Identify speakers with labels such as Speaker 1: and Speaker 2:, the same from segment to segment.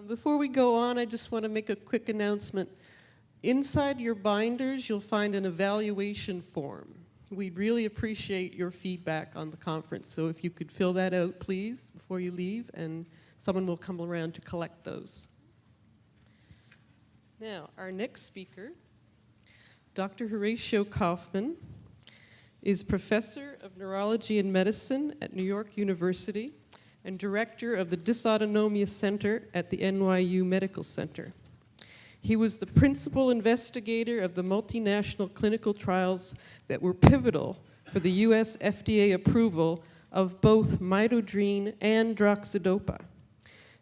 Speaker 1: Before we go on, I just want to make a quick announcement. Inside your binders, you'll find an evaluation form. We'd really appreciate your feedback on the conference, so if you could fill that out, please, before you leave, and someone will come around to collect those. Now, our next speaker, Dr. Horacio Kaufmann, is Professor of Neurology and Medicine at New York University and Director of the Dysautonomia Center at the NYU Medical Center. He was the principal investigator of the multinational clinical trials that were pivotal for the US FDA approval of both midodrine and Droxidopa.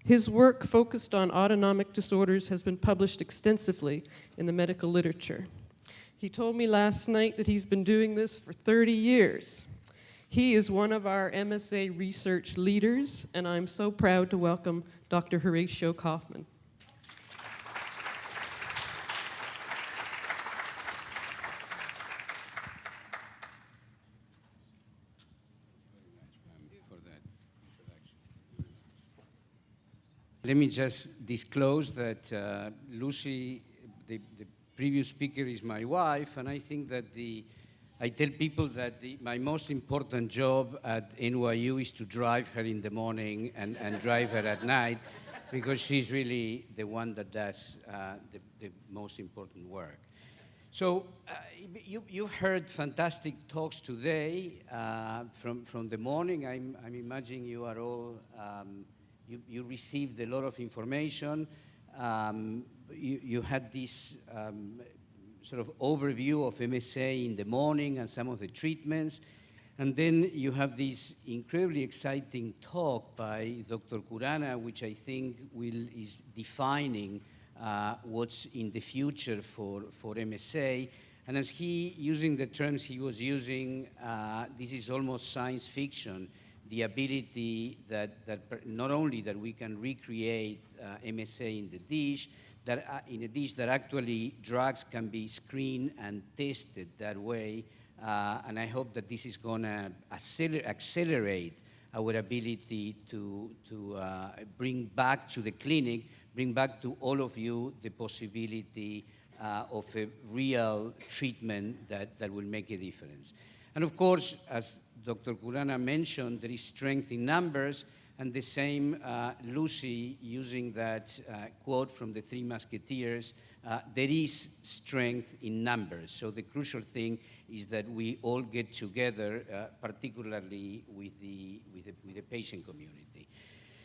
Speaker 1: His work focused on autonomic disorders has been published extensively in the medical literature. He told me last night that he's been doing this for 30 years. He is one of our MSA research leaders, and I'm so proud to welcome Dr. Horacio Kaufmann.
Speaker 2: Let me just disclose that Lucy, the previous speaker, is my wife, and I think that I tell people that my most important job at NYU is to drive her in the morning and drive her at night, because she's really the one that does the most important work. So you've heard fantastic talks today from the morning. I'm imagining you are all you received a lot of information. You had this sort of overview of MSA in the morning and some of the treatments. And then you have this incredibly exciting talk by Dr. Kurana, which I think is defining what's in the future for MSA. And as using the terms he was using, this is almost science fiction. The ability that not only that we can recreate MSA in the dish, in a dish that actually drugs can be screened and tested that way. And I hope that this is going to accelerate our ability to bring back to the clinic, bring back to all of you the possibility of a real treatment that will make a difference. And of course, as Dr. Kurana mentioned, there is strength in numbers, and the same Lucy using that quote from the Three Musketeers, there is strength in numbers. So the crucial thing is that we all get together, particularly with the patient community.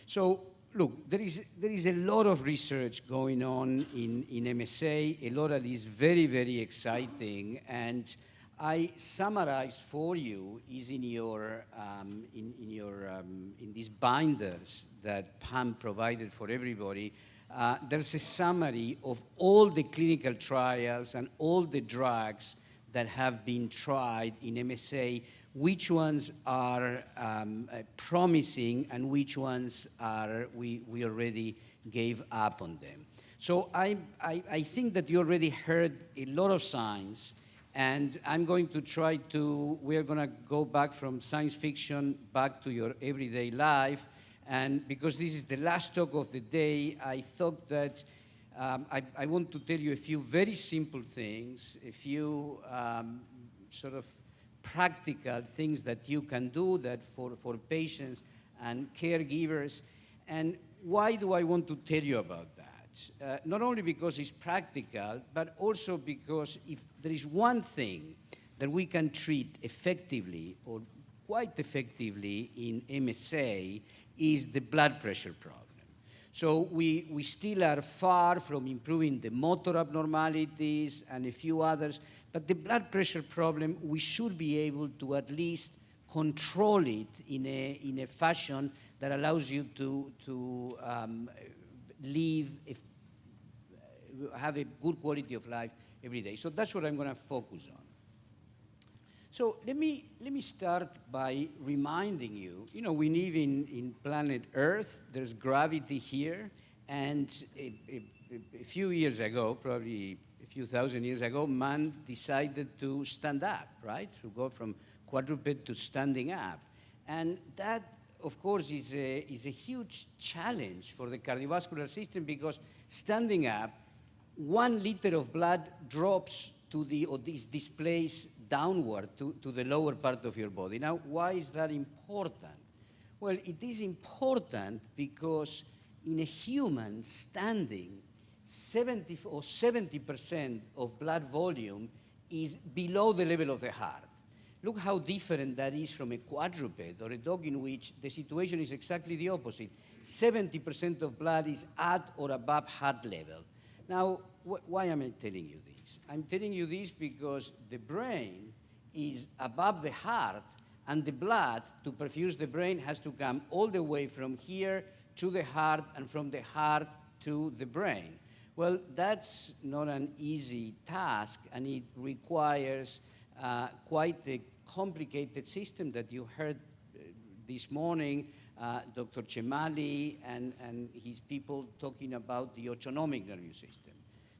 Speaker 2: So look, there is a lot of research going on in MSA, a lot that is very, very exciting, and I summarized for you is in these binders that Pam provided for everybody. There's a summary of all the clinical trials and all the drugs that have been tried in MSA, which ones are promising and which ones are we already gave up on them. So I think that you already heard a lot of science. And I'm going to we're going to go back from science fiction back to your everyday life. And because this is the last talk of the day, I thought that I want to tell you a few very simple things, a few sort of practical things that you can do that for patients and caregivers. And why do I want to tell you about that? Not only because it's practical, but also because if there is one thing that we can treat effectively or quite effectively in MSA is the blood pressure problem. So we still are far from improving the motor abnormalities and a few others, but the blood pressure problem, we should be able to at least control it in a fashion that allows you to have a good quality of life every day. So that's what I'm going to focus on. So let me start by reminding you, we live in planet Earth. There's gravity here. And a few years ago, probably a few thousand years ago, man decided to stand up, right? To go from quadruped to standing up. And that of course, is a huge challenge for the cardiovascular system because standing up, 1 liter of blood drops to or is displaced downward to the lower part of your body. Now, why is that important? Well, it is important because in a human standing, 70% of blood volume is below the level of the heart. Look how different that is from a quadruped or a dog in which the situation is exactly the opposite. 70% of blood is at or above heart level. Now, why am I telling you this? I'm telling you this because the brain is above the heart, and the blood to perfuse the brain has to come all the way from here to the heart and from the heart to the brain. Well, that's not an easy task, and it requires quite a complicated system that you heard this morning, Dr. Cemali and his people talking about the autonomic nervous system.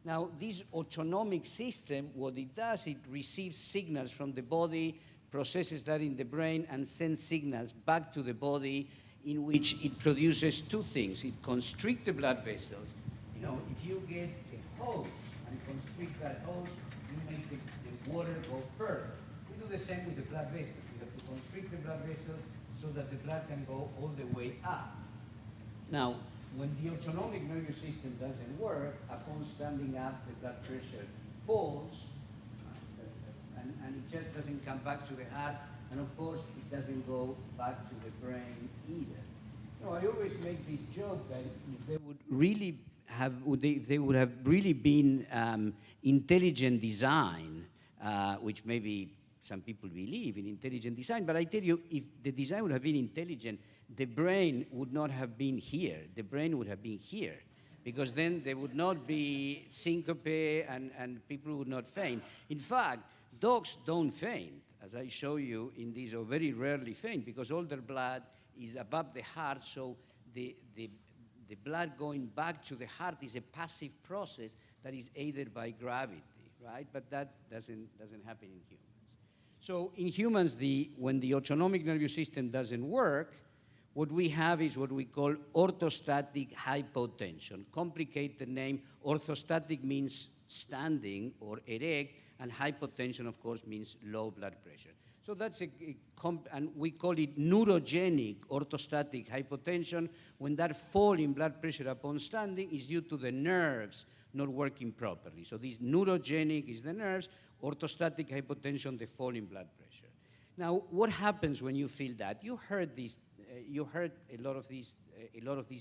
Speaker 2: Now, this autonomic system, what it does, it receives signals from the body, processes that in the brain, and sends signals back to the body in which it produces 2 things. It constricts the blood vessels. You know, if you get a hose and constrict that hose, you make the water go further. We do the same with the blood vessels. We have to constrict the blood vessels so that the blood can go all the way up. Now, when the autonomic nervous system doesn't work, upon standing up, the blood pressure falls, and it just doesn't come back to the heart, and of course, it doesn't go back to the brain either. You know, I always make this joke that if they would really have, if they would have really been intelligent design, which maybe some people believe in intelligent design, but I tell you, if the design would have been intelligent, the brain would not have been here. The brain would have been here, because then there would not be syncope and people would not faint. In fact, dogs don't faint, as I show you in these, or very rarely faint, because all their blood is above the heart, so the blood going back to the heart is a passive process that is aided by gravity, right? But that doesn't happen in humans. So in humans, when the autonomic nervous system doesn't work, what we have is what we call orthostatic hypotension. Complicated name. Orthostatic means standing or erect, and hypotension, of course, means low blood pressure. So that's and we call it neurogenic orthostatic hypotension, when that fall in blood pressure upon standing is due to the nerves not working properly. So this neurogenic is the nerves, orthostatic hypotension, the fall in blood pressure. Now, what happens when you feel that? You heard this. You heard a lot of these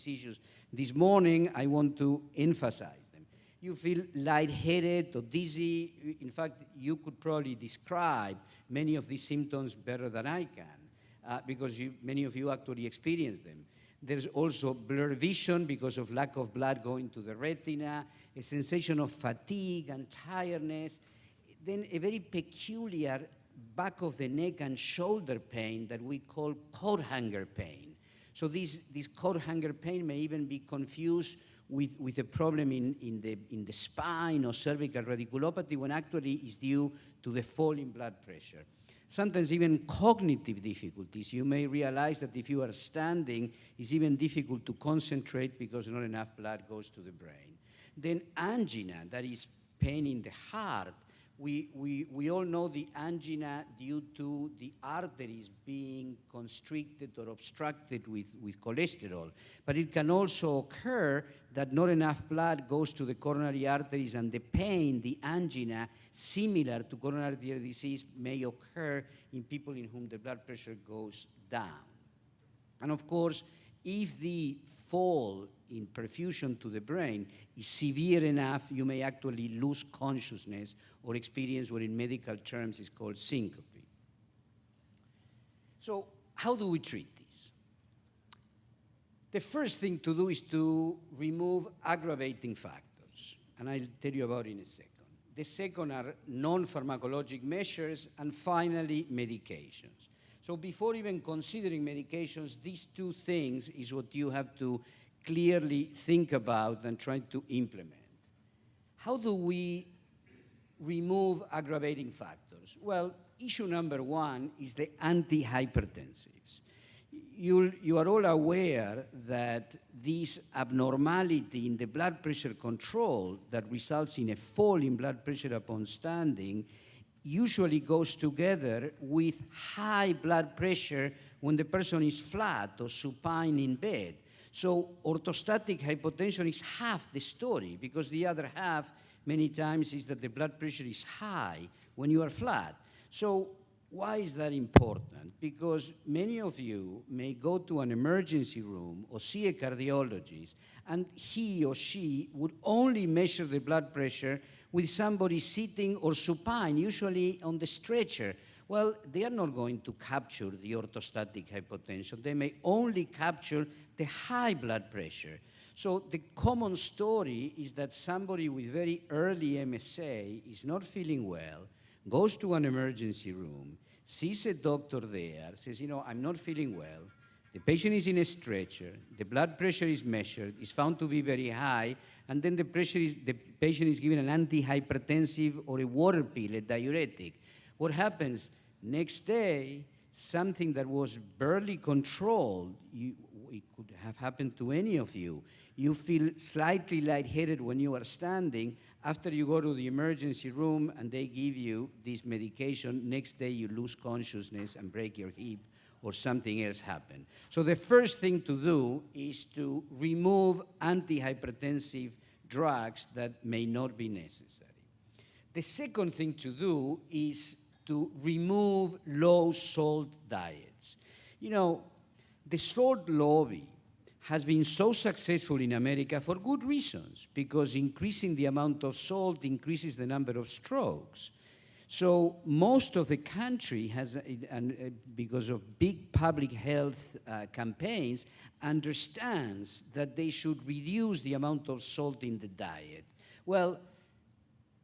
Speaker 2: issues this morning. I want to emphasize them. You feel lightheaded or dizzy. In fact, you could probably describe many of these symptoms better than I can, because many of you actually experience them. There's also blurred vision because of lack of blood going to the retina, a sensation of fatigue and tiredness, then a very peculiar back of the neck and shoulder pain that we call coat hanger pain. So this coat hanger pain may even be confused with a problem in the spine or cervical radiculopathy, when actually is due to the fall in blood pressure. Sometimes even cognitive difficulties. You may realize that if you are standing, it's even difficult to concentrate because not enough blood goes to the brain. Then angina, that is pain in the heart. We all know the angina due to the arteries being constricted or obstructed with cholesterol. But it can also occur that not enough blood goes to the coronary arteries, and the pain, the angina, similar to coronary artery disease, may occur in people in whom the blood pressure goes down. And of course, if the fall in perfusion to the brain is severe enough, you may actually lose consciousness or experience what in medical terms is called syncope. So how do we treat this? The first thing to do is to remove aggravating factors, and I'll tell you about it in a second. The second are non-pharmacologic measures, and finally, medications. So before even considering medications, these 2 things is what you have to clearly think about and try to implement. How do we remove aggravating factors? Well, issue number 1 is the antihypertensives. You are all aware that this abnormality in the blood pressure control that results in a fall in blood pressure upon standing usually goes together with high blood pressure when the person is flat or supine in bed. So orthostatic hypotension is half the story, because the other half many times is that the blood pressure is high when you are flat. So why is that important? Because many of you may go to an emergency room or see a cardiologist, and he or she would only measure the blood pressure with somebody sitting or supine, usually on the stretcher. Well, they are not going to capture the orthostatic hypotension. They may only capture the high blood pressure. So the common story is that somebody with very early MSA is not feeling well, goes to an emergency room, sees a doctor there, says, I'm not feeling well. The patient is in a stretcher, the blood pressure is measured, is found to be very high, and then the patient is given an antihypertensive or a water pill, a diuretic. What happens? Next day, something that was barely controlled, it could have happened to any of you. You feel slightly lightheaded when you are standing. After you go to the emergency room and they give you this medication, next day you lose consciousness and break your hip or something else happen. So the first thing to do is to remove antihypertensive drugs that may not be necessary. The second thing to do is to remove low-salt diets. The salt lobby has been so successful in America for good reasons, because increasing the amount of salt increases the number of strokes. So most of the country has, because of big public health campaigns, understands that they should reduce the amount of salt in the diet. Well,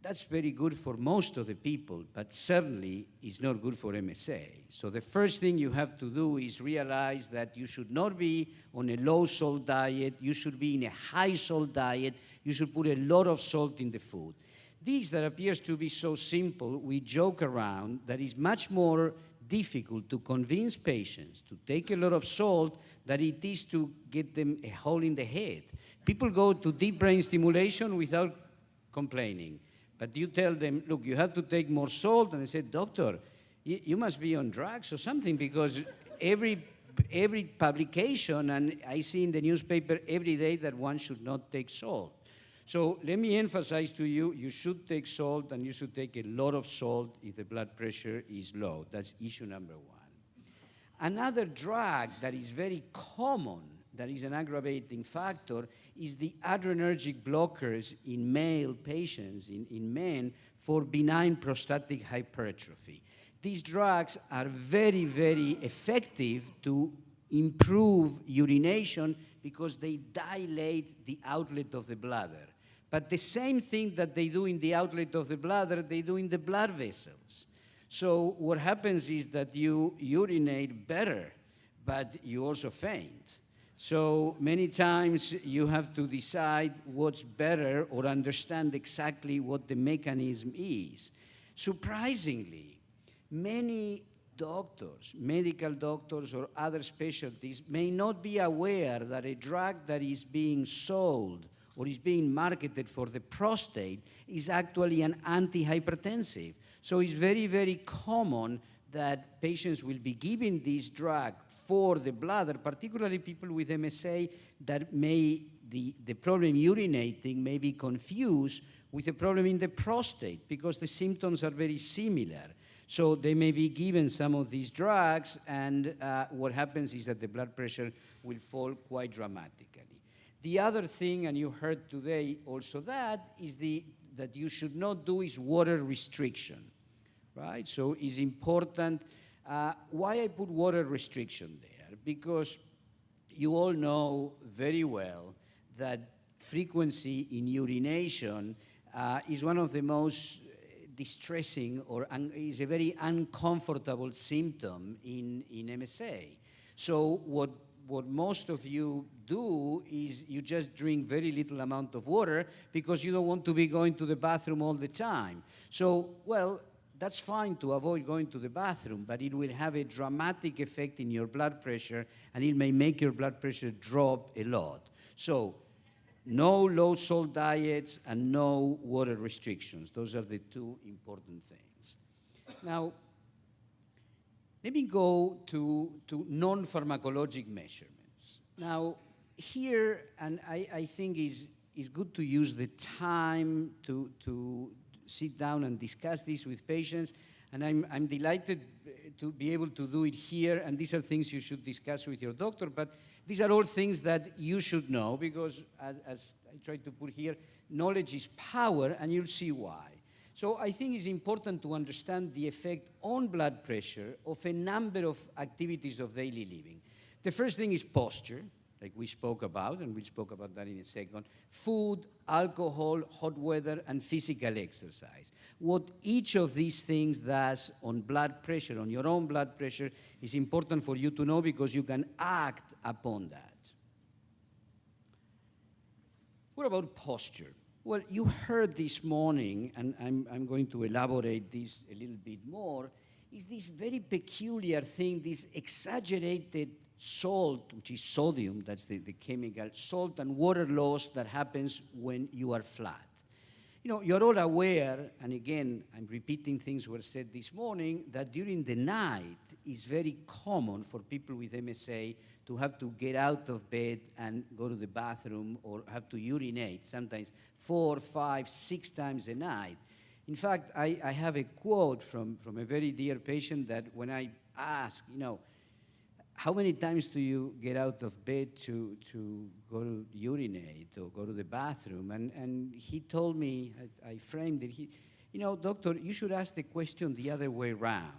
Speaker 2: that's very good for most of the people, but certainly is not good for MSA. So the first thing you have to do is realize that you should not be on a low-salt diet. You should be in a high-salt diet. You should put a lot of salt in the food. This that appears to be so simple, we joke around that it's much more difficult to convince patients to take a lot of salt than it is to get them a hole in the head. People go to deep brain stimulation without complaining. But you tell them, look, you have to take more salt, and they say, doctor, you must be on drugs or something, because every publication, and I see in the newspaper every day that one should not take salt. So let me emphasize to you, you should take salt, and you should take a lot of salt if the blood pressure is low. That's issue number one. Another drug that is very common, that is an aggravating factor, is the adrenergic blockers in male patients, in men, for benign prostatic hypertrophy. These drugs are very, very effective to improve urination because they dilate the outlet of the bladder. But the same thing that they do in the outlet of the bladder, they do in the blood vessels. So what happens is that you urinate better, but you also faint. So many times you have to decide what's better or understand exactly what the mechanism is. Surprisingly, many doctors, medical doctors or other specialties may not be aware that a drug that is being sold or is being marketed for the prostate is actually an antihypertensive. So it's very, very common that patients will be given this drug for the bladder, particularly people with MSA, that the problem urinating may be confused with the problem in the prostate, because the symptoms are very similar. So they may be given some of these drugs, and what happens is that the blood pressure will fall quite dramatically. The other thing, and you heard today also that, is that you should not do is water restriction, right? So it's important. Why I put water restriction there? Because you all know very well that frequency in urination is one of the most distressing or is a very uncomfortable symptom in MSA. So what most of you do is you just drink very little amount of water because you don't want to be going to the bathroom all the time. So, well, that's fine to avoid going to the bathroom, but it will have a dramatic effect in your blood pressure, and it may make your blood pressure drop a lot. So no low salt diets and no water restrictions. Those are the two important things. Now, let me go to non-pharmacologic measurements. Now, here, and I think it's good to use the time to sit down and discuss this with patients, and I'm delighted to be able to do it here, and these are things you should discuss with your doctor, but these are all things that you should know, because as I try to put here, knowledge is power, and you'll see why. So I think it's important to understand the effect on blood pressure of a number of activities of daily living. The first thing is posture, like we spoke about, and we'll spoke about that in a second. Food, alcohol, hot weather, and physical exercise. What each of these things does on blood pressure, on your own blood pressure, is important for you to know, because you can act upon that. What about posture? Well, you heard this morning, and I'm going to elaborate this a little bit more, is this very peculiar thing, this exaggerated salt, which is sodium, that's the chemical, salt and water loss that happens when you are flat. You know, you're all aware, and again, I'm repeating things were said this morning, that during the night it's very common for people with MSA to have to get out of bed and go to the bathroom or have to urinate, sometimes 4, 5, 6 times a night. In fact, I have a quote from a very dear patient that when I ask, you know, how many times do you get out of bed to go to urinate or go to the bathroom? And he told me, I framed it, you know, doctor, you should ask the question the other way around.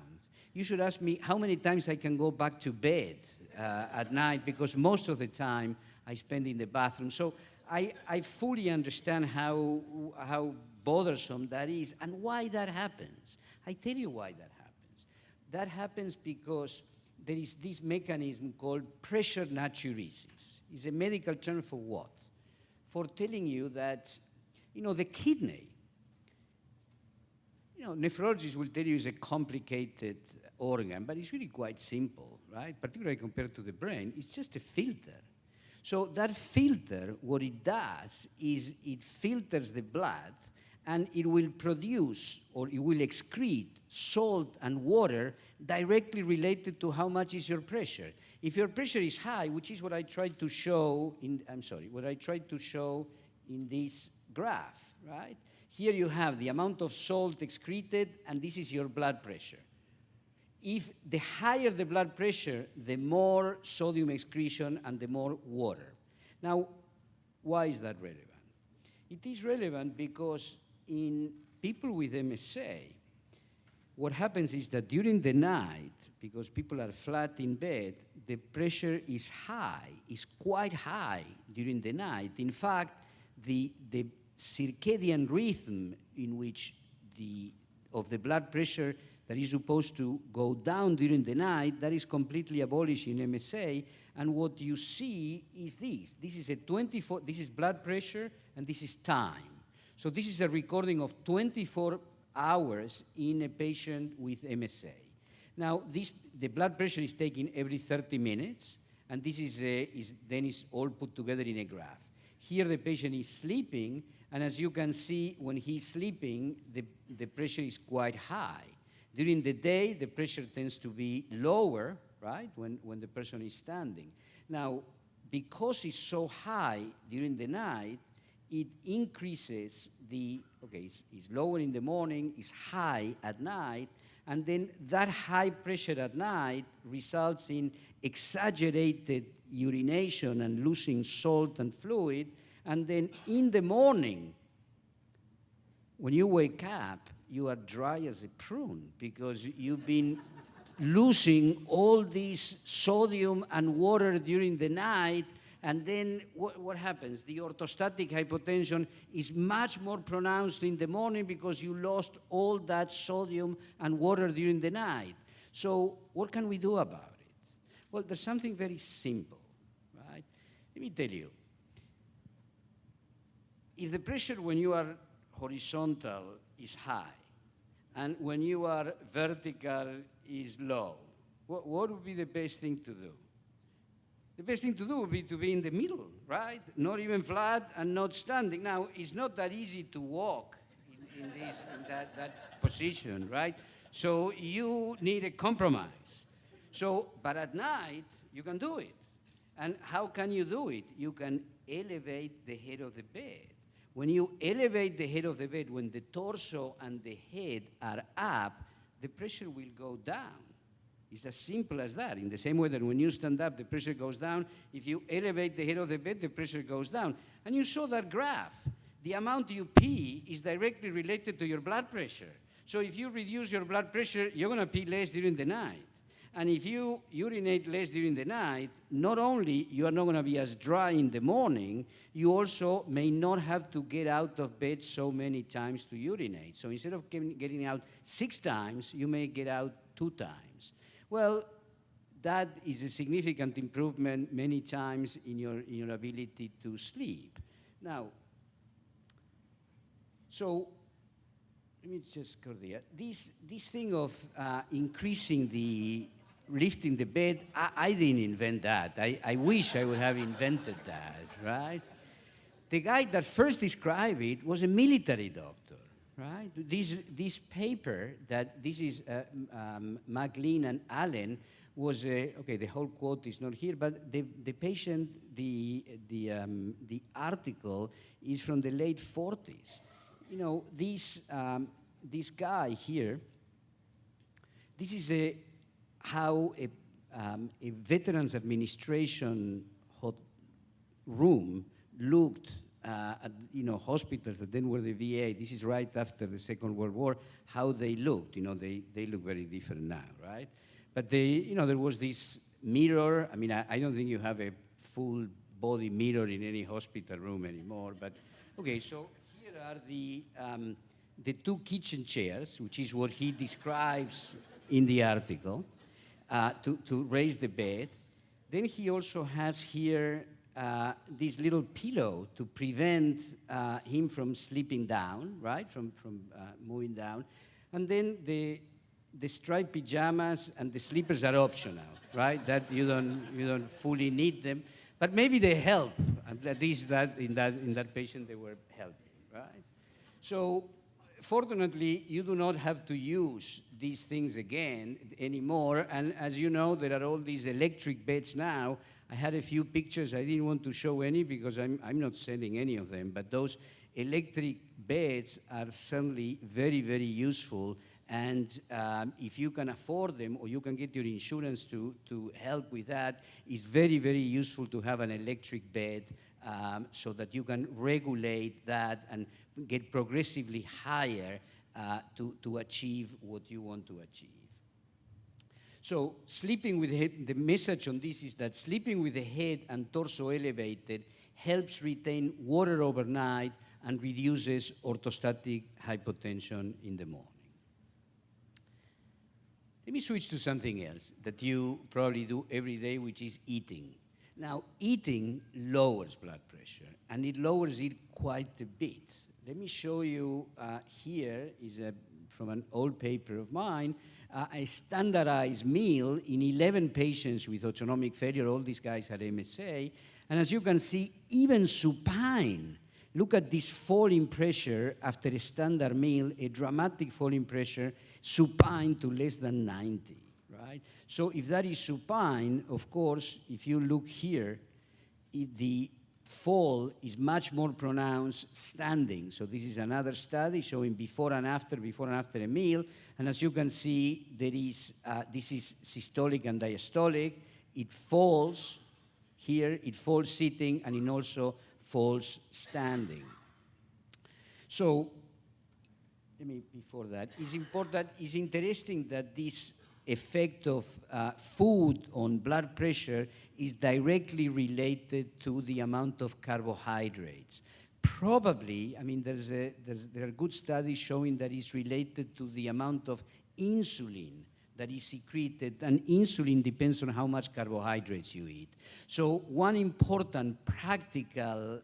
Speaker 2: You should ask me how many times I can go back to bed at night, because most of the time I spend in the bathroom. So I fully understand how bothersome that is and why that happens. I tell you why that happens. That happens because there is this mechanism called pressure natriuresis. It's a medical term for what? For telling you that, you know, the kidney, you know, nephrologists will tell you it's a complicated organ, but it's really quite simple, right? Particularly compared to the brain, it's just a filter. So that filter, what it does is it filters the blood, and it will produce, or it will excrete, salt and water directly related to how much is your pressure. If your pressure is high, which is what I tried to show in, this graph, right? Here you have the amount of salt excreted, and this is your blood pressure. If the higher the blood pressure, the more sodium excretion and the more water. Now, why is that relevant? It is relevant because in people with MSA, what happens is that during the night, because people are flat in bed, the pressure is high, is quite high during the night. In fact, the circadian rhythm in which of the blood pressure that is supposed to go down during the night, that is completely abolished in MSA. And what you see is this. This is blood pressure, and this is time. So this is a recording of 24 hours in a patient with MSA. Now, the blood pressure is taken every 30 minutes, and this is all put together in a graph. Here the patient is sleeping, and as you can see, when he's sleeping, the pressure is quite high. During the day, the pressure tends to be lower, right, when the person is standing. Now, because it's so high during the night, it increases it's lower in the morning, it's high at night, and then that high pressure at night results in exaggerated urination and losing salt and fluid, and then in the morning, when you wake up, you are dry as a prune because you've been losing all this sodium and water during the night. And then what happens? The orthostatic hypotension is much more pronounced in the morning because you lost all that sodium and water during the night. So what can we do about it? Well, there's something very simple, right? Let me tell you. If the pressure when you are horizontal is high, and when you are vertical is low. What would be the best thing to do? The best thing to do would be to be in the middle, right? Not even flat and not standing. Now, it's not that easy to walk in that position, right? So you need a compromise. So, but at night, you can do it. And how can you do it? You can elevate the head of the bed. When you elevate the head of the bed, when the torso and the head are up, the pressure will go down. It's as simple as that. In the same way that when you stand up, the pressure goes down. If you elevate the head of the bed, the pressure goes down. And you saw that graph. The amount you pee is directly related to your blood pressure. So if you reduce your blood pressure, you're going to pee less during the night. And if you urinate less during the night, not only you are not going to be as dry in the morning, you also may not have to get out of bed so many times to urinate. So instead of getting out 6 times, you may get out 2 times. Well, that is a significant improvement many times in your ability to sleep. Now, so let me just go there. This thing of lifting the bed, I didn't invent that. I wish I would have invented that, right? The guy that first described it was a military doctor, right? This paper this is McLean and Allen was okay. The whole quote is not here, but the patient, the article is from the late 40s. You know, this guy here. This is how a Veterans Administration room looked at hospitals that then were the VA. This is right after the Second World War, how they looked. They look very different now, right? But there was this mirror. I mean, I don't think you have a full body mirror in any hospital room anymore. But okay, so here are the 2 kitchen chairs, which is what he describes in the article, to raise the bed. Then he also has here this little pillow to prevent him from sleeping down, right, from moving down. And then the striped pajamas and the slippers are optional, right? That you don't fully need them, but maybe they help. At least that in that patient they were helping, right? So fortunately, you do not have to use these things again anymore. And as you know, there are all these electric beds now. I had a few pictures. I didn't want to show any because I'm not selling any of them. But those electric beds are certainly very, very useful. And if you can afford them or you can get your insurance to help with that, it's very, very useful to have an electric bed so that you can regulate that and get progressively higher to achieve what you want to achieve. So sleeping with the head, the message on this is that sleeping with the head and torso elevated helps retain water overnight and reduces orthostatic hypotension in the morning. Let me switch to something else that you probably do every day, which is eating. Now, eating lowers blood pressure, and it lowers it quite a bit. Let me show you here is from an old paper of mine, a standardized meal in 11 patients with autonomic failure. All these guys had MSA. And as you can see, even supine, look at this fall in pressure after a standard meal, a dramatic fall in pressure, supine to less than 90, right? So if that is supine, of course, if you look here, the fall is much more pronounced standing. So this is another study showing before and after a meal. And as you can see, there is this is systolic and diastolic. It falls here, it falls sitting, and it also falls standing. So, before that, it's interesting that this effect of food on blood pressure is directly related to the amount of carbohydrates. Probably, there are good studies showing that it's related to the amount of insulin that is secreted, and insulin depends on how much carbohydrates you eat. So one important practical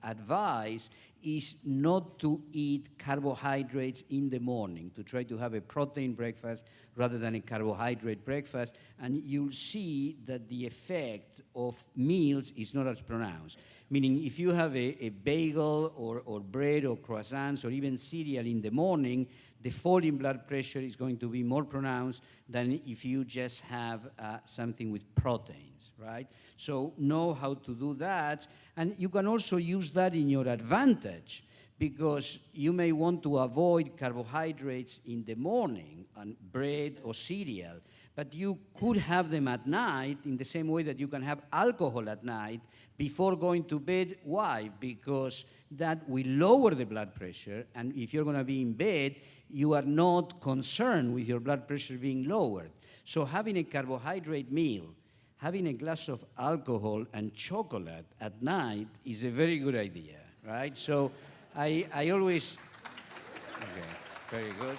Speaker 2: advice is not to eat carbohydrates in the morning, to try to have a protein breakfast rather than a carbohydrate breakfast, and you'll see that the effect of meals is not as pronounced. Meaning if you have a bagel or bread or croissants or even cereal in the morning, the fall in blood pressure is going to be more pronounced than if you just have something with proteins, right? So know how to do that, and you can also use that in your advantage, because you may want to avoid carbohydrates in the morning on bread or cereal, but you could have them at night in the same way that you can have alcohol at night before going to bed. Why? Because that will lower the blood pressure, and if you're going to be in bed, you are not concerned with your blood pressure being lowered. So having a carbohydrate meal, having a glass of alcohol and chocolate at night is a very good idea, right? So I always, okay, very good.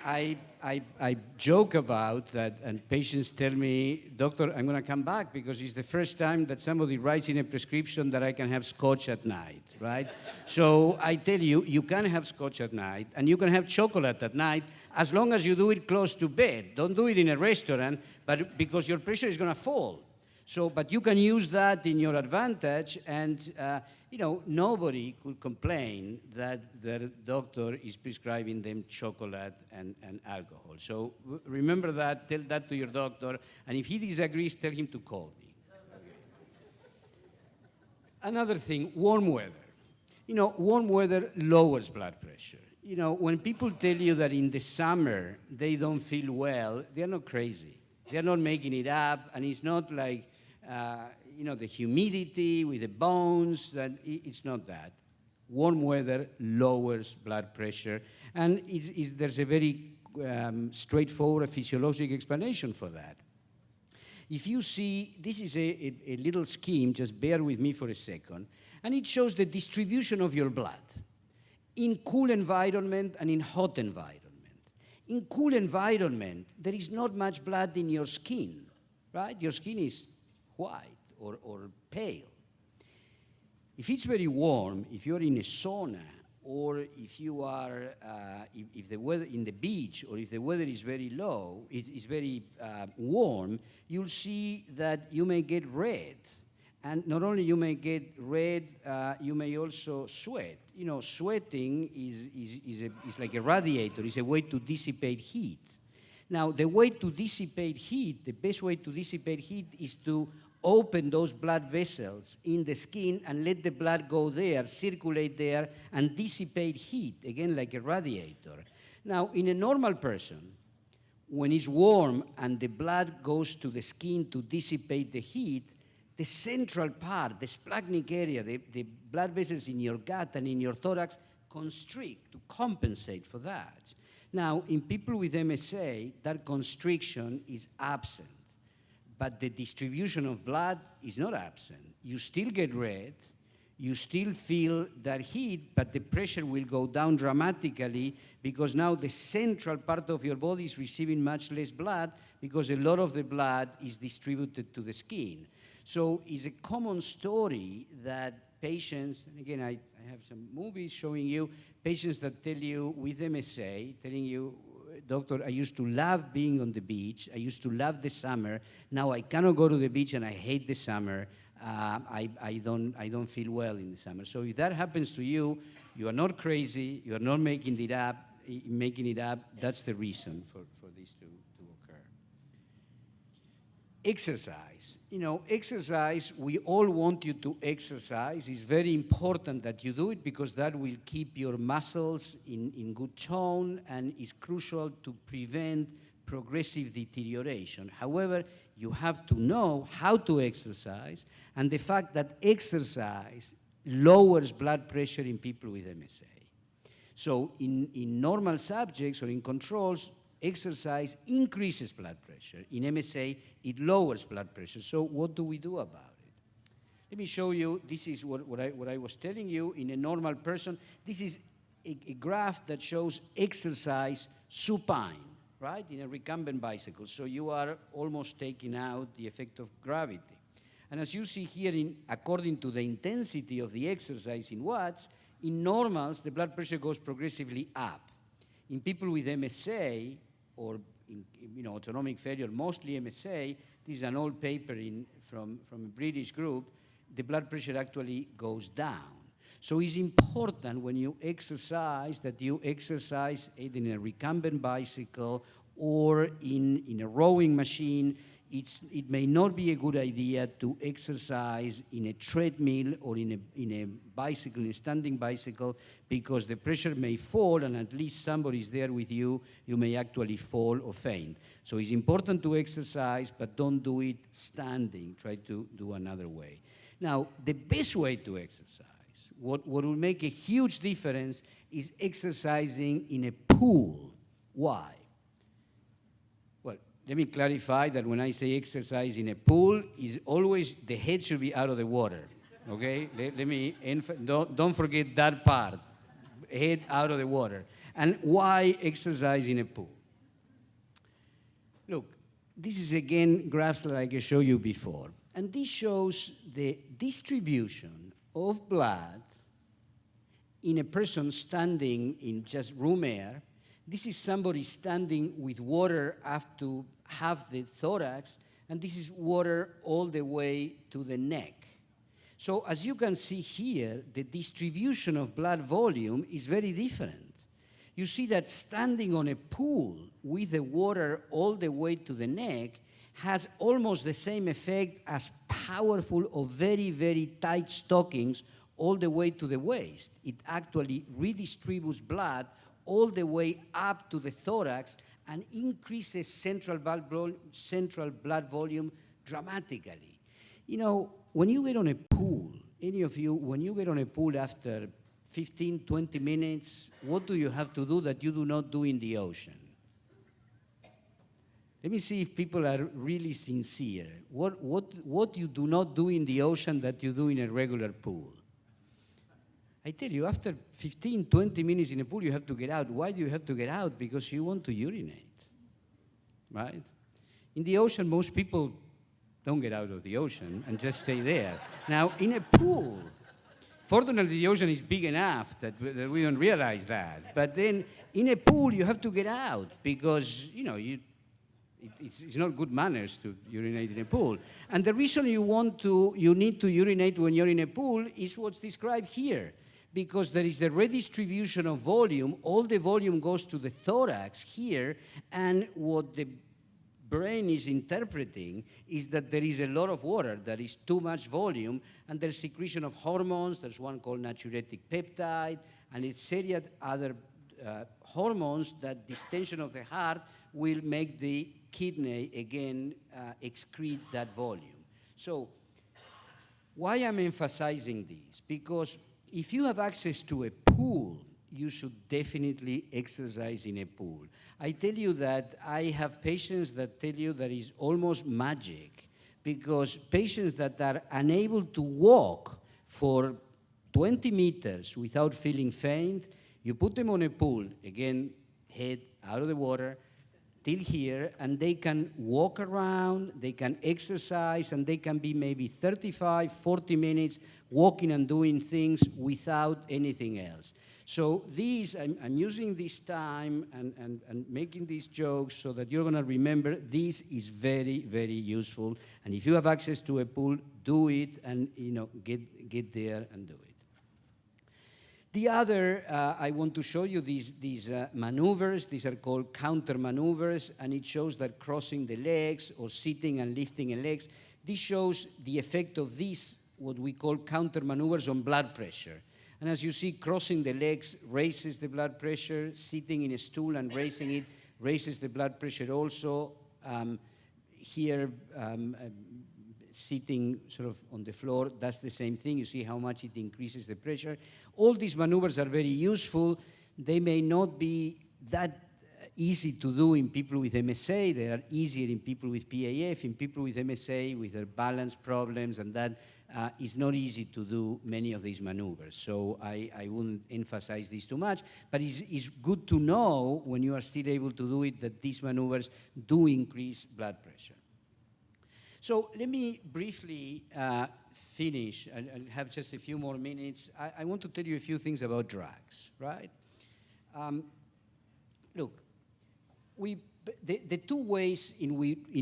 Speaker 2: I joke about that, and patients tell me, doctor, I'm going to come back because it's the first time that somebody writes in a prescription that I can have scotch at night, right? So I tell you, you can have scotch at night, and you can have chocolate at night, as long as you do it close to bed. Don't do it in a restaurant, but because your pressure is going to fall. So, but you can use that in your advantage, and nobody could complain that their doctor is prescribing them chocolate and alcohol. So remember that, tell that to your doctor, and if he disagrees, tell him to call me. Okay. Another thing, warm weather. Warm weather lowers blood pressure. When people tell you that in the summer they don't feel well, they're not crazy. They're not making it up, and it's not like the humidity with the bones, that it's not that. Warm weather lowers blood pressure, and there's a very straightforward physiologic explanation for that. If you see, this is a little scheme, just bear with me for a second, and it shows the distribution of your blood in cool environment and in hot environment. In cool environment, there is not much blood in your skin, right? Your skin is white or pale. If it's very warm, if you're in a sauna, or if you are, if the weather in the beach, or if the weather is very low, it's very warm, you'll see that you may get red. And not only you may get red, you may also sweat. Sweating is like a radiator. It's a way to dissipate heat. Now, the way to dissipate heat, the best way to dissipate heat is to open those blood vessels in the skin and let the blood go there, circulate there, and dissipate heat, again, like a radiator. Now, in a normal person, when it's warm and the blood goes to the skin to dissipate the heat, the central part, the splanchnic area, the blood vessels in your gut and in your thorax constrict to compensate for that. Now, in people with MSA, that constriction is absent, but the distribution of blood is not absent. You still get red, you still feel that heat, but the pressure will go down dramatically because now the central part of your body is receiving much less blood because a lot of the blood is distributed to the skin. So it's a common story that patients, and again, I have some movies showing you, patients that tell you with MSA, telling you, doctor, I used to love being on the beach, I used to love the summer, now I cannot go to the beach and I hate the summer, I don't feel well in the summer. So if that happens to you, you are not crazy, you are not making it up, that's the reason for this to occur. Exercise. Exercise, we all want you to exercise. It's very important that you do it because that will keep your muscles in good tone and is crucial to prevent progressive deterioration. However, you have to know how to exercise and the fact that exercise lowers blood pressure in people with MSA. So in normal subjects or in controls, exercise increases blood pressure. In MSA, it lowers blood pressure. So what do we do about it? Let me show you. This is what I was telling you in a normal person. This is a graph that shows exercise supine, right, in a recumbent bicycle. So you are almost taking out the effect of gravity. And as you see here, according to the intensity of the exercise in watts, in normals, the blood pressure goes progressively up. In people with MSA, or in autonomic failure, mostly MSA, this is an old paper from a British group, the blood pressure actually goes down. So it's important when you exercise that you exercise either in a recumbent bicycle or in a rowing machine. It may not be a good idea to exercise in a treadmill or in a bicycle, in a standing bicycle, because the pressure may fall, and at least somebody's there with you, you may actually fall or faint. So it's important to exercise, but don't do it standing. Try to do another way. Now, the best way to exercise, what will make a huge difference, is exercising in a pool. Why? Well, let me clarify that when I say exercise in a pool, is always the head should be out of the water. Okay? Don't forget that part. Head out of the water. And why exercise in a pool? Look, this is again graphs like I showed you before. And this shows the distribution of blood in a person standing in just room air. This is somebody standing with water up to half the thorax, and this is water all the way to the neck. So as you can see here, the distribution of blood volume is very different. You see that standing on a pool with the water all the way to the neck has almost the same effect as powerful or very, very tight stockings all the way to the waist. It actually redistributes blood all the way up to the thorax and increases central blood volume dramatically. You know, when you get on a pool, any of you, when you get on a pool after 15, 20 minutes, what do you have to do that you do not do in the ocean? Let me see if people are really sincere. What you do not do in the ocean that you do in a regular pool? I tell you, after 15, 20 minutes in a pool, you have to get out. Why do you have to get out? Because you want to urinate, right? In the ocean, most people don't get out of the ocean and just stay there. Now, in a pool, fortunately, the ocean is big enough that we don't realize that. But then, in a pool, you have to get out because, it's not good manners to urinate in a pool. And the reason you need to urinate when you're in a pool is what's described here. Because there is a redistribution of volume, all the volume goes to the thorax here, and what the brain is interpreting is that there is a lot of water, there is too much volume, and there's secretion of hormones. There's one called natriuretic peptide, and it's serious other hormones that distension of the heart will make the kidney again excrete that volume. So why I'm emphasizing this? Because if you have access to a pool, you should definitely exercise in a pool. I tell you that I have patients that tell you that it's almost magic, because patients that are unable to walk for 20 meters without feeling faint, you put them on a pool, again, head out of the water, till here, and they can walk around, they can exercise, and they can be maybe 35, 40 minutes walking and doing things without anything else. So I'm using this time and making these jokes so that you're going to remember this is very, very useful. And if you have access to a pool, do it and get there and do it. The other, I want to show you these maneuvers. These are called counter maneuvers, and it shows that crossing the legs or sitting and lifting a legs. This shows the effect of these, what we call counter maneuvers on blood pressure. And as you see, crossing the legs raises the blood pressure. Sitting in a stool and raising it raises the blood pressure also. Here, sitting sort of on the floor, that's the same thing. You see how much it increases the pressure. All these maneuvers are very useful. They may not be that easy to do in people with MSA. They are easier in people with PAF. In people with MSA, with their balance problems, and that is not easy to do many of these maneuvers. So I wouldn't emphasize this too much, but it's good to know when you are still able to do it that these maneuvers do increase blood pressure. So let me briefly finish. I'll have just a few more minutes. I want to tell you a few things about drugs, right? Look, the two ways in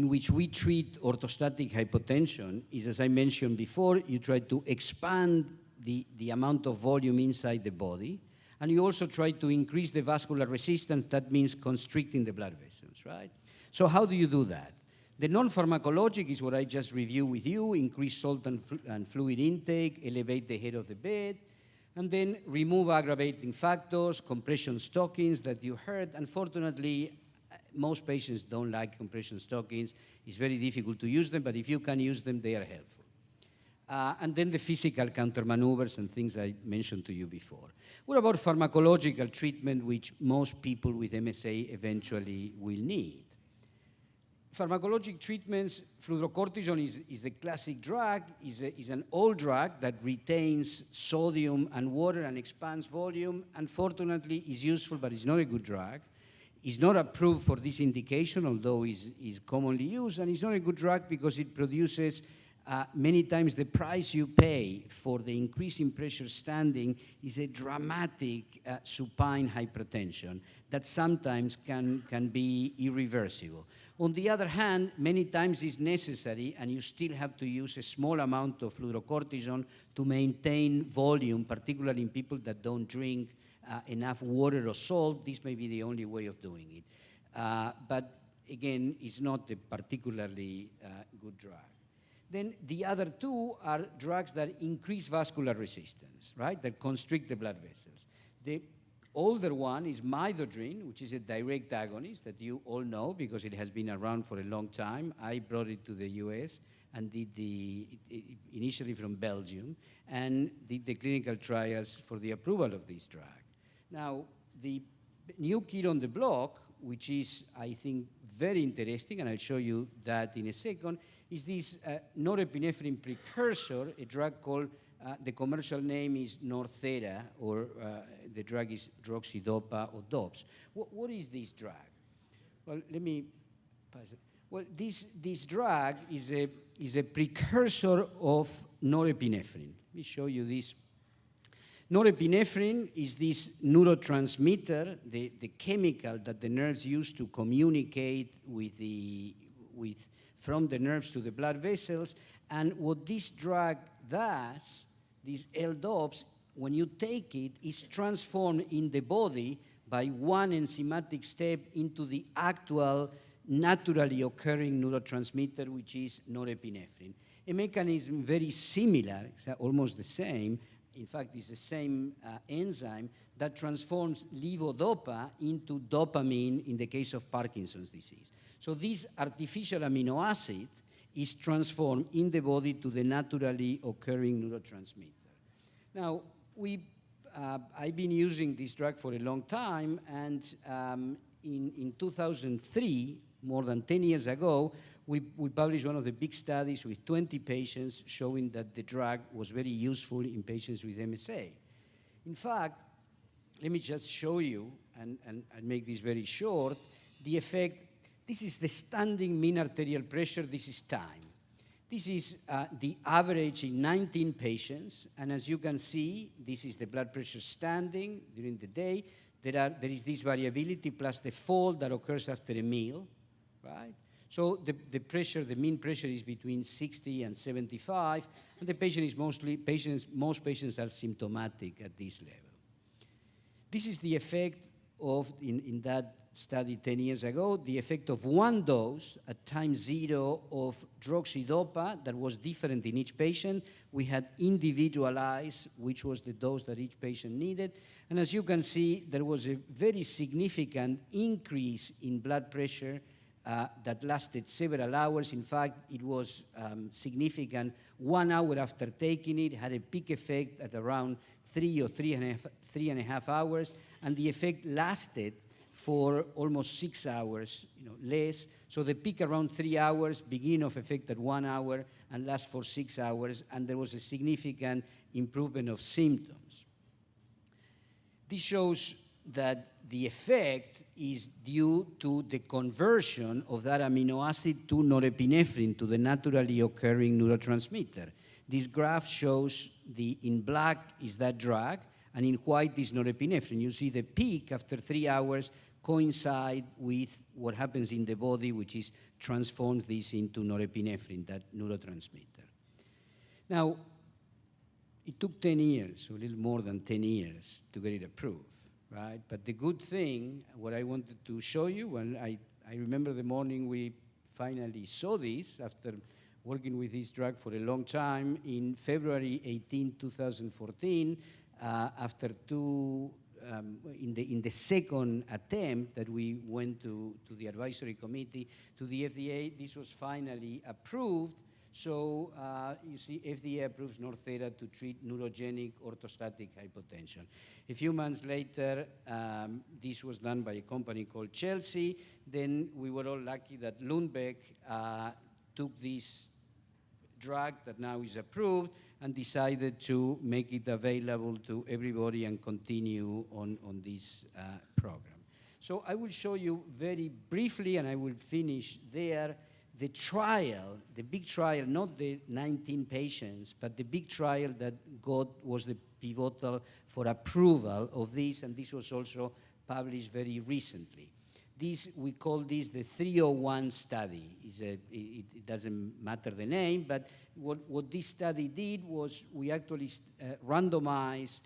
Speaker 2: which we treat orthostatic hypotension is, as I mentioned before, you try to expand the amount of volume inside the body, and you also try to increase the vascular resistance. That means constricting the blood vessels, right? So how do you do that? The non-pharmacologic is what I just reviewed with you: increase salt and fluid intake, elevate the head of the bed, and then remove aggravating factors, compression stockings that you heard. Unfortunately, most patients don't like compression stockings. It's very difficult to use them, but if you can use them, they are helpful. And then the physical countermaneuvers and things I mentioned to you before. What about pharmacological treatment, which most people with MSA eventually will need? Pharmacologic treatments, fludrocortisone is the classic drug, is an old drug that retains sodium and water and expands volume. Unfortunately, is useful, but it's not a good drug. It's not approved for this indication, although is commonly used, and it's not a good drug because it produces many times the price you pay for the increase in pressure standing is a dramatic supine hypertension that sometimes can be irreversible. On the other hand, many times it's necessary, and you still have to use a small amount of fludrocortisone to maintain volume, particularly in people that don't drink enough water or salt. This may be the only way of doing it. But again, it's not a particularly good drug. Then the other two are drugs that increase vascular resistance, right, that constrict the blood vessels. The older one is midodrine, which is a direct agonist that you all know because it has been around for a long time. I brought it to the US and did initially from Belgium, and did the clinical trials for the approval of this drug. Now, the new kid on the block, which is, I think, very interesting, and I'll show you that in a second, is this norepinephrine precursor, a drug called, the commercial name is Northera, or the drug is Droxidopa or DOPS. What is this drug? Well, let me pass it. Well, this drug is a precursor of norepinephrine. Let me show you this. Norepinephrine is this neurotransmitter, the chemical that the nerves use to communicate from the nerves to the blood vessels. And what this drug does, this L-DOPS, when you take it, is transformed in the body by one enzymatic step into the actual naturally occurring neurotransmitter, which is norepinephrine. A mechanism very similar, almost the same. In fact, it's the same enzyme that transforms levodopa into dopamine in the case of Parkinson's disease. So this artificial amino acid is transformed in the body to the naturally occurring neurotransmitter. Now, I've been using this drug for a long time, and in 2003, more than 10 years ago, we published one of the big studies with 20 patients showing that the drug was very useful in patients with MSA. In fact, let me just show you, and make this very short, the effect. This is the standing mean arterial pressure. This is time. This is the average in 19 patients, and as you can see, this is the blood pressure standing during the day. There is this variability plus the fall that occurs after a meal, right? So the mean pressure is between 60 and 75, and the patient is most patients are symptomatic at this level. This is the effect of, in that study 10 years ago, the effect of one dose at time 0 of Droxidopa that was different in each patient. We had individualized which was the dose that each patient needed. And as you can see, there was a very significant increase in blood pressure that lasted several hours. In fact, it was significant 1 hour after taking it, had a peak effect at around 3 or 3.5 hours, and the effect lasted for almost 6 hours, less. So the peak around 3 hours, beginning of effect at 1 hour, and last for 6 hours, and there was a significant improvement of symptoms. This shows that the effect is due to the conversion of that amino acid to norepinephrine, to the naturally occurring neurotransmitter. This graph shows in black is that drug, and in white is norepinephrine. You see the peak after 3 hours coincide with what happens in the body, which is transforms this into norepinephrine, that neurotransmitter. Now, it took 10 years, or a little more than 10 years, to get it approved, right? But the good thing, what I wanted to show you, and I remember the morning we finally saw this after working with this drug for a long time, in February 18, 2014, after in the second attempt that we went to the advisory committee, to the FDA, this was finally approved. So you see, FDA approves Northera to treat neurogenic orthostatic hypotension. A few months later, this was done by a company called Chelsea. Then we were all lucky that Lundbeck took this drug that now is approved and decided to make it available to everybody and continue on this program. So I will show you very briefly, and I will finish there, the trial, the big trial, not the 19 patients, but the big trial that was the pivotal for approval of this, and this was also published very recently. We call this the 301 study. It doesn't matter the name, but what this study did was we actually randomized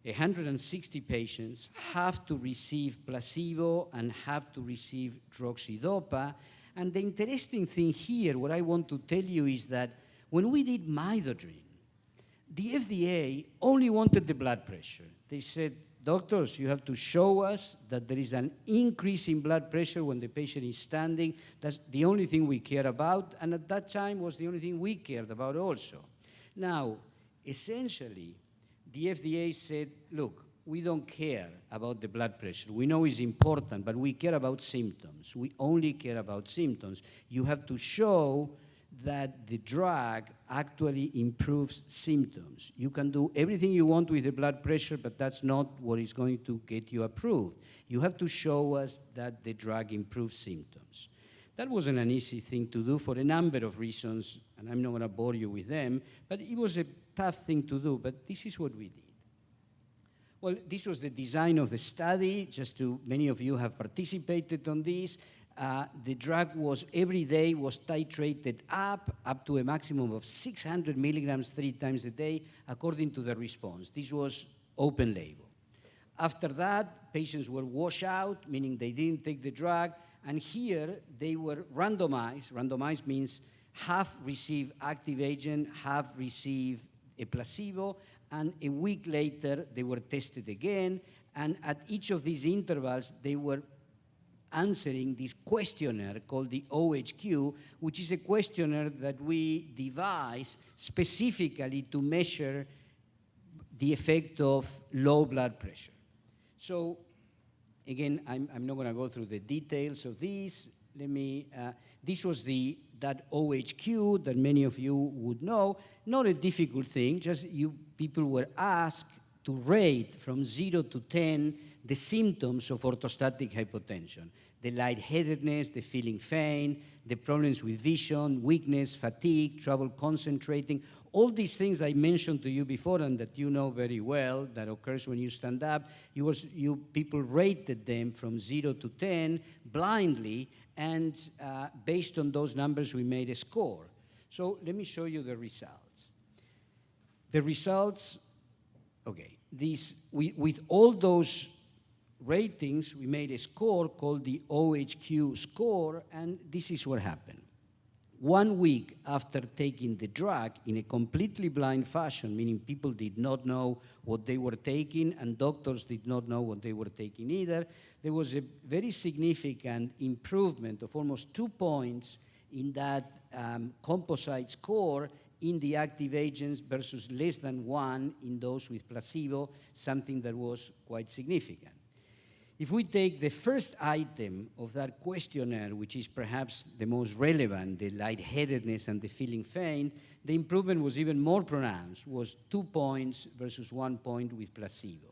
Speaker 2: 160 patients, have to receive placebo and have to receive Droxidopa. And the interesting thing here, what I want to tell you is that when we did midodrine, the FDA only wanted the blood pressure. They said, doctors, you have to show us that there is an increase in blood pressure when the patient is standing. That's the only thing we care about, and at that time was the only thing we cared about also. Now, essentially, the FDA said, look, we don't care about the blood pressure. We know it's important, but we care about symptoms. We only care about symptoms. You have to show that the drug actually improves symptoms. You can do everything you want with the blood pressure, but that's not what is going to get you approved. You have to show us that the drug improves symptoms. That wasn't an easy thing to do for a number of reasons, and I'm not going to bore you with them, but it was a tough thing to do, but this is what we did. Well, this was the design of the study. Many of you have participated on this. The drug was, every day was titrated up to a maximum of 600 milligrams 3 times a day, according to the response. This was open label. After that, patients were washed out, meaning they didn't take the drug, and here they were randomized. Randomized means half receive active agent, half receive a placebo, and a week later they were tested again, and at each of these intervals they were answering this questionnaire called the OHQ, which is a questionnaire that we devised specifically to measure the effect of low blood pressure. So again, I'm not going to go through the details of this. This was that OHQ that many of you would know. Not a difficult thing, just people were asked to rate from 0 to 10 the symptoms of orthostatic hypotension. The lightheadedness, the feeling faint, the problems with vision, weakness, fatigue, trouble concentrating, all these things I mentioned to you before and that you know very well that occurs when you stand up, people rated them from 0 to 10 blindly, and based on those numbers we made a score. So let me show you the results. The results, okay, with all those ratings, we made a score called the OHQ score, and this is what happened. 1 week after taking the drug in a completely blind fashion, meaning people did not know what they were taking and doctors did not know what they were taking either, there was a very significant improvement of almost 2 points in that composite score in the active agents versus less than 1 in those with placebo, something that was quite significant. If we take the first item of that questionnaire, which is perhaps the most relevant, the lightheadedness and the feeling faint, the improvement was even more pronounced, was 2 points versus 1 point with placebo.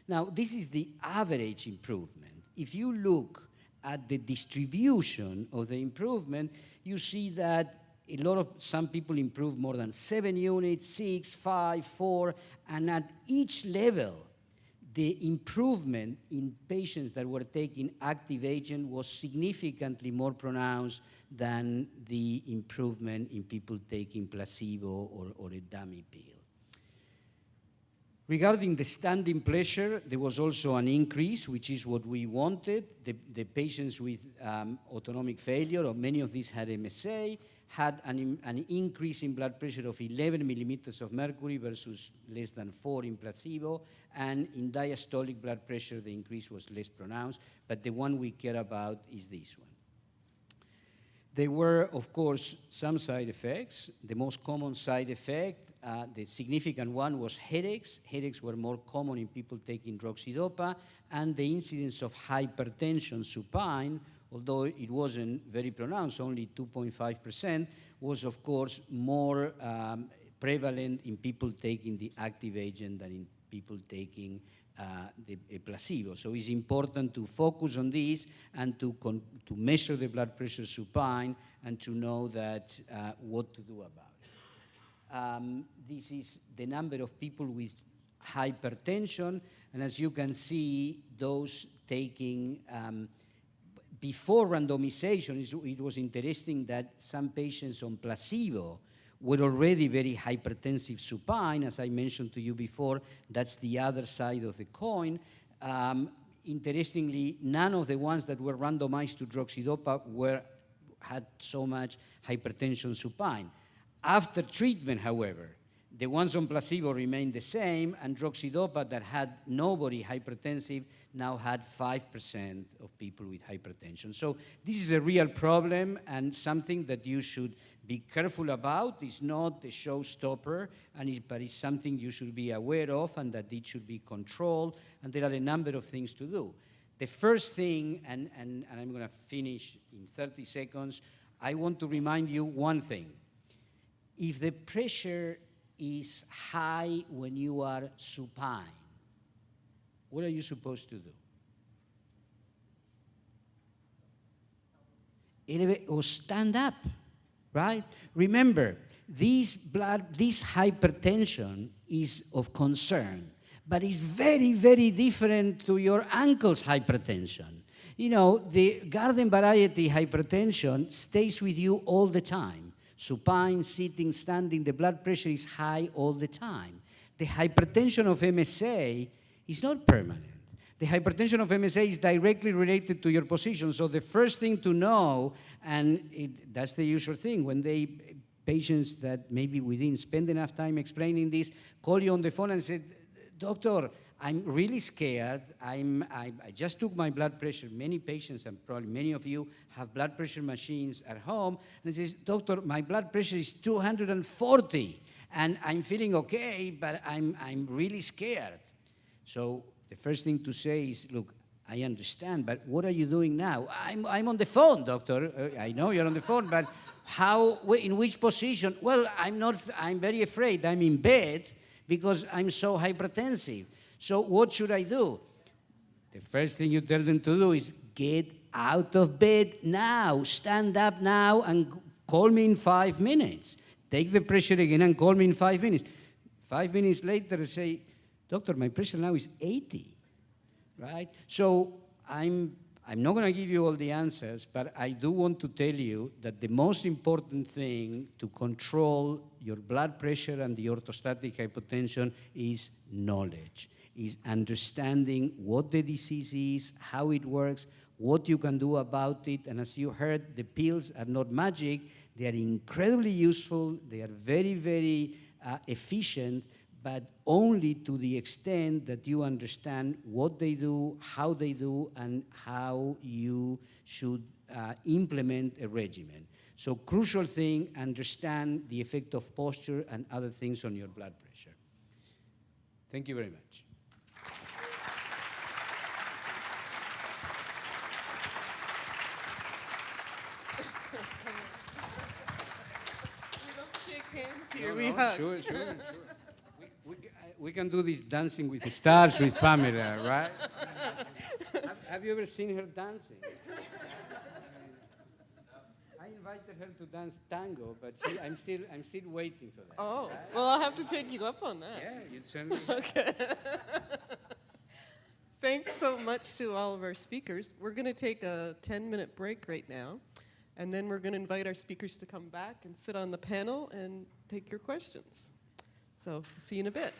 Speaker 2: Now, this is the average improvement. If you look at the distribution of the improvement, you see that some people improve more than 7 units, 6, 5, 4, and at each level, the improvement in patients that were taking active agent was significantly more pronounced than the improvement in people taking placebo or a dummy pill. Regarding the standing pressure, there was also an increase, which is what we wanted. The patients with autonomic failure, or many of these had MSA, had an increase in blood pressure of 11 millimeters of mercury versus less than 4 in placebo. And in diastolic blood pressure, the increase was less pronounced. But the one we care about is this one. There were, of course, some side effects. The most common side effect, the significant one, was headaches. Headaches were more common in people taking Droxidopa, and the incidence of hypertension, supine, although it wasn't very pronounced, only 2.5%, was, of course, more prevalent in people taking the active agent than in people taking a placebo. So it's important to focus on this and to measure the blood pressure supine and to know that what to do about it. This is the number of people with hypertension, and as you can see, those taking before randomization, it was interesting that some patients on placebo were already very hypertensive supine. As I mentioned to you before, that's the other side of the coin. Interestingly, none of the ones that were randomized to Droxidopa had so much hypertension supine. After treatment, however, the ones on placebo remained the same, and Droxidopa that had nobody hypertensive now had 5% of people with hypertension. So this is a real problem and something that you should be careful about. It's not a showstopper, but it's something you should be aware of and that it should be controlled, and there are a number of things to do. The first thing, and I'm going to finish in 30 seconds, I want to remind you one thing. If the pressure is high when you are supine, what are you supposed to do? Elevate or stand up, right? Remember, this hypertension is of concern, but it's very, very different to your uncle's hypertension. You know, the garden variety hypertension stays with you all the time. Supine, sitting, standing, the blood pressure is high all the time. The hypertension of MSA is not permanent. The hypertension of MSA is directly related to your position. So the first thing to know, and that's the usual thing, when patients that maybe we didn't spend enough time explaining this, call you on the phone and say, "Doctor, I'm really scared. I just took my blood pressure." Many patients, and probably many of you, have blood pressure machines at home. And they say, "Doctor, my blood pressure is 240, and I'm feeling okay, but I'm really scared." So the first thing to say is, "Look, I understand, but what are you doing now?" I'm on the phone, doctor. I know you're on the phone, but how, in which position? "Well, I'm very afraid. I'm in bed because I'm so hypertensive. So what should I do?" The first thing you tell them to do is get out of bed now, stand up now, and call me in 5 minutes. Take the pressure again and call me in 5 minutes. 5 minutes later, say, "Doctor, my pressure now is 80, right? So I'm not going to give you all the answers, but I do want to tell you that the most important thing to control your blood pressure and the orthostatic hypotension is knowledge. Is understanding what the disease is, how it works, what you can do about it. And as you heard, the pills are not magic. They are incredibly useful. They are very, very efficient, but only to the extent that you understand what they do, how they do, and how you should implement a regimen. So crucial thing, understand the effect of posture and other things on your blood pressure. Thank you very much.
Speaker 1: We don't shake hands here.
Speaker 2: No,
Speaker 1: we hug.
Speaker 2: Sure. We can do this Dancing with the Stars with Pamela, right? Have you ever seen her dancing? I invited her to dance tango, but I'm still waiting for that.
Speaker 1: Oh,
Speaker 2: right?
Speaker 1: well, I'll have to take you up on that.
Speaker 2: Yeah, you certainly.
Speaker 1: Okay. Thanks so much to all of our speakers. We're going to take a 10-minute break right now, and then we're going to invite our speakers to come back and sit on the panel and take your questions. So, see you in a bit.